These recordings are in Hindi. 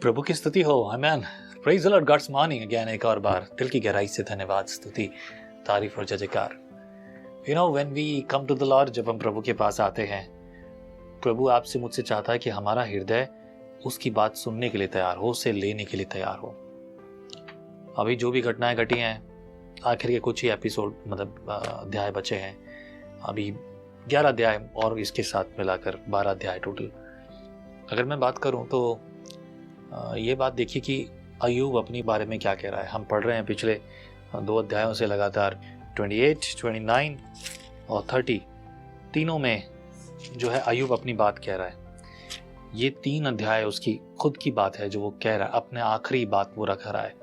प्रभु की स्तुति हो। Amen. Praise the Lord. God's morning again, एक और बार दिल की गहराई से धन्यवाद, स्तुति, तारीफ और जयकार। You know when we come to the lord, जब हम प्रभु के पास आते हैं, प्रभु आपसे मुझसे चाहता है कि हमारा हृदय उसकी बात सुनने के लिए तैयार हो, उसे लेने के लिए तैयार हो। अभी जो भी घटनाएं घटी हैं, आखिर के कुछ ही एपिसोड अध्याय बचे हैं। अभी 11 अध्याय और इसके साथ मिलाकर 12 अध्याय टोटल। अगर मैं बात करूं तो ये बात देखिए कि अय्यूब अपनी बारे में क्या कह रहा है। हम पढ़ रहे हैं पिछले 2 अध्यायों से लगातार 28, 29 और 30 तीनों में जो है अय्यूब अपनी बात कह रहा है। ये 3 अध्याय उसकी खुद की बात है जो वो कह रहा है, अपने आखिरी बात वो रख रहा है।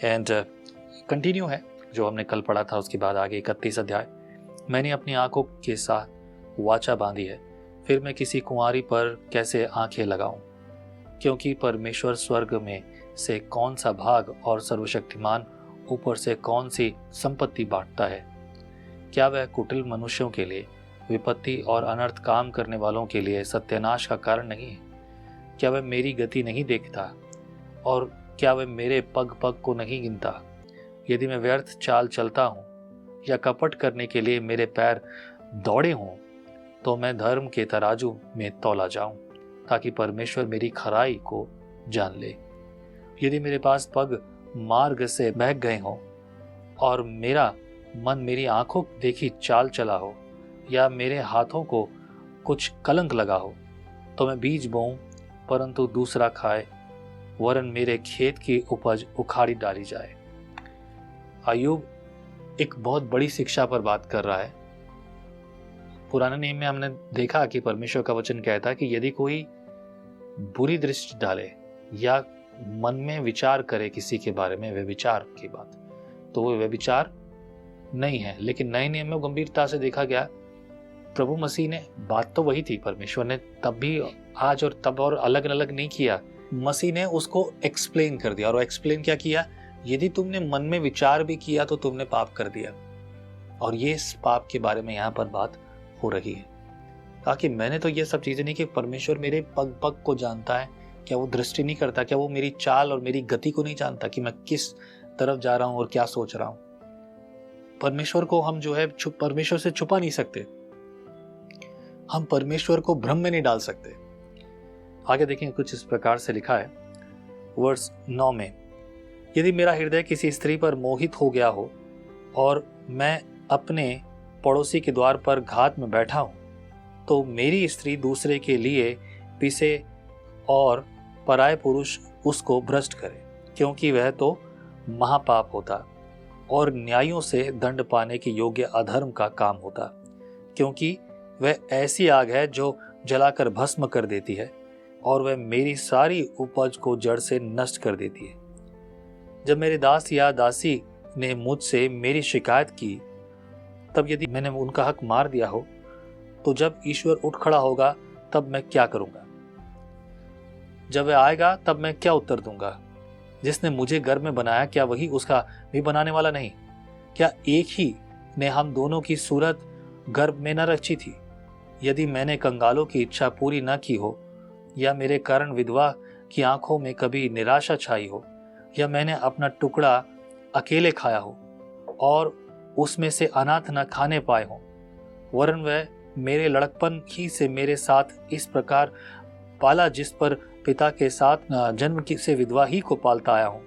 एंड कंटिन्यू है जो हमने कल पढ़ा था, उसके बाद आगे 31 अध्याय। मैंने अपनी आंखों के साथ वाचा बांधी है, फिर मैं किसी कुंवारी पर कैसे आंखें लगाऊं, क्योंकि परमेश्वर स्वर्ग में से कौन सा भाग और सर्वशक्तिमान ऊपर से कौन सी संपत्ति बांटता है। क्या वह कुटिल मनुष्यों के लिए विपत्ति और अनर्थ काम करने वालों के लिए सत्यानाश का कारण नहीं है? क्या वह मेरी गति नहीं देखता और क्या वह मेरे पग पग को नहीं गिनता? यदि मैं व्यर्थ चाल चलता हूँ या कपट करने के लिए मेरे पैर दौड़े हों, तो मैं धर्म के तराजू में तौला जाऊं, ताकि परमेश्वर मेरी खराई को जान ले। यदि मेरे पास पग मार्ग से बहक गए हों और मेरा मन मेरी आंखों देखी चाल चला हो, या मेरे हाथों को कुछ कलंक लगा हो, तो मैं बीज बोऊं परंतु दूसरा खाए, वरन मेरे खेत की उपज उखाड़ी डाली जाए। अय्यूब एक बहुत बड़ी शिक्षा पर बात कर रहा है। पुराने नियम में हमने देखा कि परमेश्वर का वचन कहता है कि यदि कोई बुरी दृष्टि डाले या मन में विचार करे किसी के बारे में, व्यभिचार की बात, तो वो व्यभिचार नहीं है। लेकिन नए नियम में गंभीरता से देखा गया, प्रभु मसीह ने, बात तो वही थी, परमेश्वर ने तब भी, आज और तब और अलग अलग नहीं किया। मसीह ने उसको एक्सप्लेन कर दिया। और एक्सप्लेन क्या किया? यदि तुमने मन में विचार भी किया तो तुमने पाप कर दिया। और ये इस पाप के बारे में यहाँ पर बात हो रही है। ताकि मैंने तो ये सब चीजें नहीं कि परमेश्वर मेरे पग पग को जानता है, क्या वो दृष्टि नहीं करता? क्या वो मेरी चाल और मेरी गति को नहीं जानता कि मैं किस तरफ जा रहा हूं और क्या सोच रहा हूं? परमेश्वर को हम जो है परमेश्वर से छुपा नहीं सकते। हम परमेश्वर को भ्रम में नहीं डाल सकते। आगे देखें, कुछ इस प्रकार से लिखा है वर्स 9 में, यदि मेरा हृदय किसी स्त्री पर मोहित हो गया हो और मैं अपने पड़ोसी के द्वार पर घात में बैठा हूं, तो मेरी स्त्री दूसरे के लिए पिसे और पराये पुरुष उसको भ्रष्ट करे, क्योंकि वह तो महापाप होता और न्यायों से दंड पाने के योग्य अधर्म का काम होता, क्योंकि वह ऐसी आग है जो जलाकर भस्म कर देती है और वह मेरी सारी उपज को जड़ से नष्ट कर देती है। जब मेरे दास या दासी ने मुझसे मेरी शिकायत की, तब यदि मैंने उनका हक मार दिया हो, तो जब ईश्वर उठ खड़ा होगा तब मैं क्या करूंगा? जब वह आएगा तब मैं क्या उत्तर दूंगा? जिसने मुझे गर्भ में बनाया, क्या वही उसका भी बनाने वाला नहीं? क्या एक ही ने हम दोनों की सूरत गर्भ में न रची थी? यदि मैंने कंगालों की इच्छा पूरी न की हो, या मेरे कारण विधवा की आंखों में कभी निराशा छाई हो, या मैंने अपना टुकड़ा अकेले खाया हो और उसमें से अनाथ न खाने पाए हो, वरन वह मेरे लड़कपन ही से मेरे साथ इस प्रकार पाला जिस पर पिता के साथ जन्म से विधवा ही को पालता आया हूँ।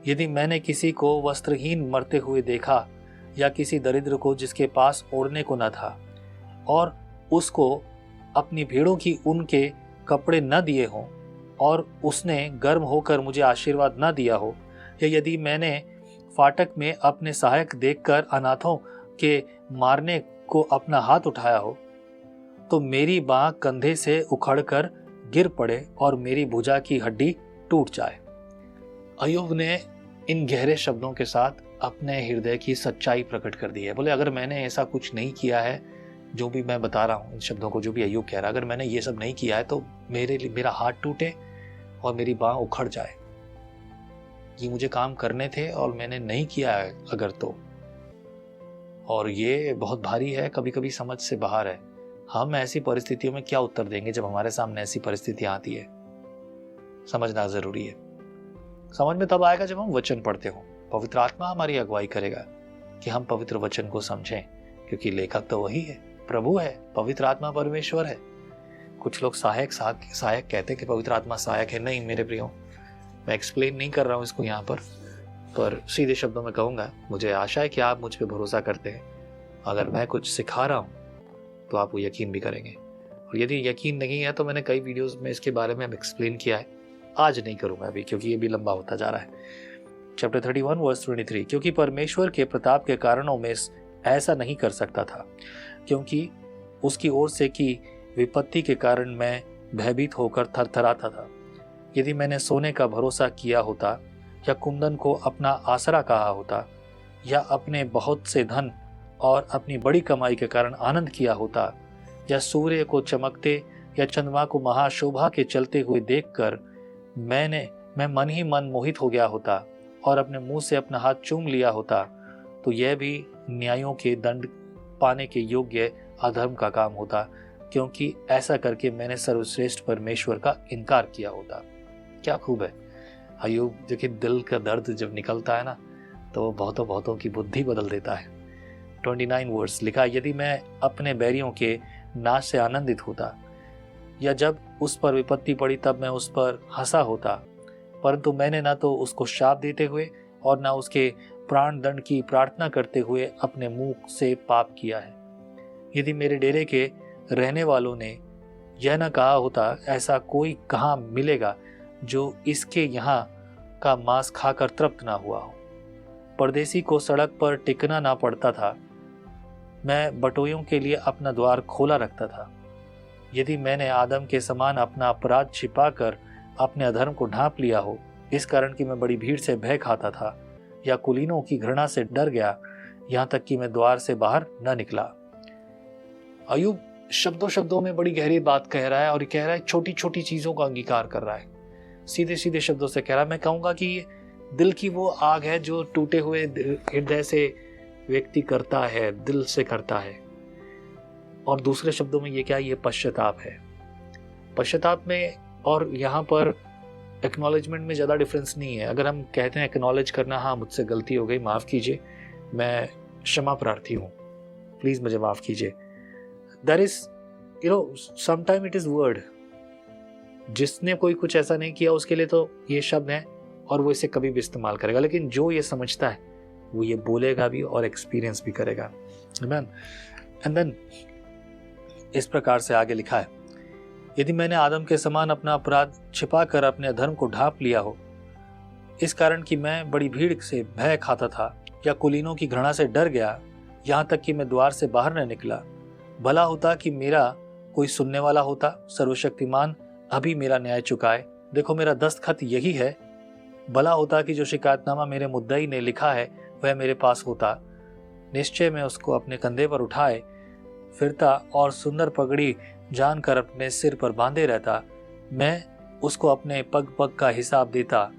यदि मैंने किसी को वस्त्रहीन मरते हुए देखा, या किसी दरिद्र को जिसके पास ओढ़ने को न था और उसको अपनी भेड़ों की ऊन के कपड़े न दिए हों, और उसने गर्म होकर मुझे आशीर्वाद न दिया हो, या यदि मैंने फाटक में अपने सहायक देखकर अनाथों के मारने को अपना हाथ उठाया हो, तो मेरी बाँह कंधे से उखड़कर गिर पड़े और मेरी भुजा की हड्डी टूट जाए। अय्यूब ने इन गहरे शब्दों के साथ अपने हृदय की सच्चाई प्रकट कर दी है। बोले, अगर मैंने ऐसा कुछ नहीं किया है, जो भी मैं बता रहा हूँ इन शब्दों को, जो भी अय्यूब कह रहा है, अगर मैंने ये सब नहीं किया है तो मेरा हाथ टूटे और मेरी बाँह उखड़ जाए। ये मुझे काम करने थे और मैंने नहीं किया है अगर तो, और ये बहुत भारी है, कभी कभी समझ से बाहर है। हम ऐसी परिस्थितियों में क्या उत्तर देंगे जब हमारे सामने ऐसी परिस्थितियां आती है? समझना जरूरी है। समझ में तब आएगा जब हम वचन पढ़ते हो। पवित्र आत्मा हमारी अगुवाई करेगा कि हम पवित्र वचन को समझें, क्योंकि लेखक तो वही है, प्रभु है, पवित्र आत्मा परमेश्वर है। कुछ लोग सहायक कहते हैं कि पवित्र आत्मा सहायक है। नहीं मेरे प्रियो, मैं एक्सप्लेन नहीं कर रहा हूँ इसको यहाँ पर सीधे शब्दों में कहूँगा, मुझे आशा है कि आप मुझ पर भरोसा करते हैं। अगर मैं कुछ सिखा रहा हूँ तो आप वो यकीन भी करेंगे, और यदि यकीन नहीं है तो मैंने कई वीडियोस में इसके बारे में एक्सप्लेन किया है, आज नहीं करूँगा अभी क्योंकि ये भी लंबा होता जा रहा है। चैप्टर 31 वर्स 23, क्योंकि परमेश्वर के प्रताप के कारणों में ऐसा नहीं कर सकता था, क्योंकि उसकी ओर से की विपत्ति के कारण मैं भयभीत होकर थरथराता था। यदि मैंने सोने का भरोसा किया होता, या कुंदन को अपना आसरा कहा होता, या अपने बहुत से धन और अपनी बड़ी कमाई के कारण आनंद किया होता, या सूर्य को चमकते या चंद्रमा को महाशोभा के चलते हुए देखकर मैं मन ही मन मोहित हो गया होता और अपने मुंह से अपना हाथ चूम लिया होता, तो यह भी न्यायों के दंड पाने के योग्य अधर्म का काम होता, क्योंकि ऐसा करके मैंने सर्वश्रेष्ठ परमेश्वर का इनकार किया होता। क्या खूब है अय्यूब। देखिए, दिल का दर्द जब निकलता है ना, तो वो बहुतों की बुद्धि बदल देता है। 29 वर्स लिखा, यदि मैं अपने बैरियों के नाश से आनंदित होता, या जब उस पर विपत्ति पड़ी तब मैं उस पर हंसा होता, परंतु मैंने ना तो उसको शाप देते हुए और ना उसके प्राण दंड की प्रार्थना करते हुए अपने मुंह से पाप किया है। यदि मेरे डेरे के रहने वालों ने यह न कहा होता, ऐसा कोई कहाँ मिलेगा जो इसके यहाँ का मांस खाकर तृप्त ना हुआ हो। परदेसी को सड़क पर टिकना ना पड़ता था, मैं बटोइयों के लिए अपना द्वार खोला रखता था। यदि मैंने आदम के समान अपना अपराध छिपाकर अपने अधर्म को ढांप लिया हो, इस कारण कि मैं बड़ी भीड़ से भय खाता था, या कुलीनों की घृणा से डर गया, यहाँ तक कि मैं द्वार से बाहर न निकला। अय्यूब शब्दों में बड़ी गहरी बात कह रहा है, और कह रहा है छोटी छोटी चीजों का अंगीकार कर रहा है। सीधे शब्दों से कह रहा है, मैं कहूंगा कि ये दिल की वो आग है जो टूटे हुए हृदय से व्यक्ति करता है, दिल से करता है। और दूसरे शब्दों में ये क्या, ये पश्चाताप है। पश्चाताप में और यहाँ पर एक्नॉलेजमेंट में ज़्यादा डिफरेंस नहीं है। अगर हम कहते हैं एक्नॉलेज करना, हाँ मुझसे गलती हो गई, माफ़ कीजिए, मैं क्षमा प्रार्थी हूँ, प्लीज़ मुझे माफ़ कीजिए। That is sometime it is word. जिसने कोई कुछ ऐसा नहीं किया उसके लिए तो ये शब्द है और वो इसे कभी भी इस्तेमाल करेगा, लेकिन जो ये समझता है वो ये बोलेगा भी और एक्सपीरियंस भी करेगा। आमीन। एंड देन इस प्रकार से आगे लिखा है, यदि मैंने आदम के समान अपना अपराध छिपा कर अपने अधर्म को ढांप लिया हो, इस कारण कि मैं बड़ी भीड़ से भय खाता था, या कुलीनों की घृणा से डर गया, यहाँ तक कि मैं द्वार से बाहर न निकला। भला होता कि मेरा कोई सुनने वाला होता, सर्वशक्तिमान अभी मेरा न्याय चुकाए। देखो मेरा दस्तखत यही है। भला होता कि जो शिकायतनामा मेरे मुद्दई ने लिखा है वह मेरे पास होता। निश्चय मैं उसको अपने कंधे पर उठाए फिरता और सुंदर पगड़ी जानकर अपने सिर पर बांधे रहता। मैं उसको अपने पग पग का हिसाब देता।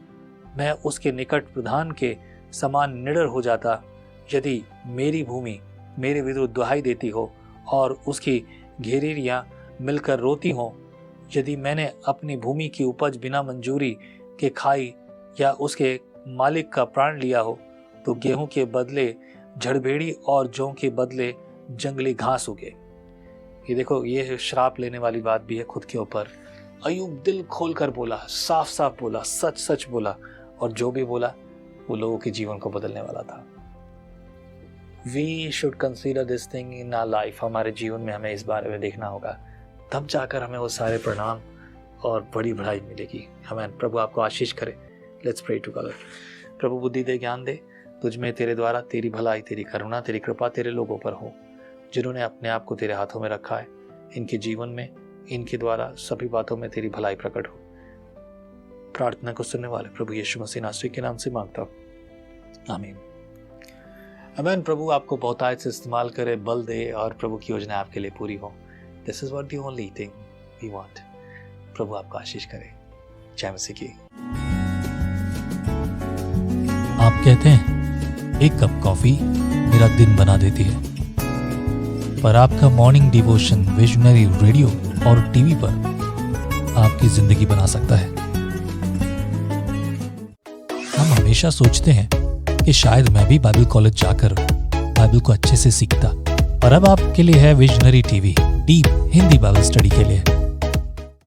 मैं उसके निकट प्रधान के समान निडर हो जाता। यदि मेरी भूमि मेरे विरुद्ध दुहाई देती हो और उसकी घेरियां मिलकर रोती हो, यदि मैंने अपनी भूमि की उपज बिना मंजूरी के खाई या उसके मालिक का प्राण लिया हो, तो गेहूं के बदले झड़बेड़ी और जौ के बदले जंगली घास उगे। ये देखो, ये श्राप लेने वाली बात भी है खुद के ऊपर। अय्यूब दिल खोलकर बोला, साफ साफ बोला, सच सच बोला, और जो भी बोला वो लोगों के जीवन को बदलने वाला था। We should consider this thing in our life. हमारे जीवन में हमें इस बारे में देखना होगा, तब जाकर हमें वो सारे परिणाम और बड़ी बढ़ाई मिलेगी। हमें प्रभु आपको आशीष करे। Let's pray together. प्रभु बुद्धि दे, ज्ञान दे, तुझ में तेरे द्वारा तेरी भलाई, तेरी करुणा, तेरी कृपा तेरे लोगों पर हो, जिन्होंने अपने आप को तेरे हाथों में रखा है। इनके जीवन में, इनके द्वारा सभी बातों में तेरी भलाई प्रकट हो। प्रार्थना को सुनने वाले प्रभु यीशु मसीह नासरी के नाम से मांगता हूँ, आमीन। आमीन। प्रभु आपको बहुतायत से इस्तेमाल करे, बल दे, और प्रभु की योजना आपके लिए पूरी हो। This is what the only thing we want. प्रभु आपको आशीष करे। जय मसीह की। आप कहते हैं एक कप कॉफी मेरा दिन बना देती है, पर आपका मॉर्निंग डिवोशन विजनरी रेडियो और टीवी पर आपकी जिंदगी बना सकता है। हमेशा सोचते हैं कि शायद मैं भी बाइबल कॉलेज जाकर बाइबल को अच्छे से सीखता। और अब आपके लिए है visionary TV, deep Hindi Bible study के लिए।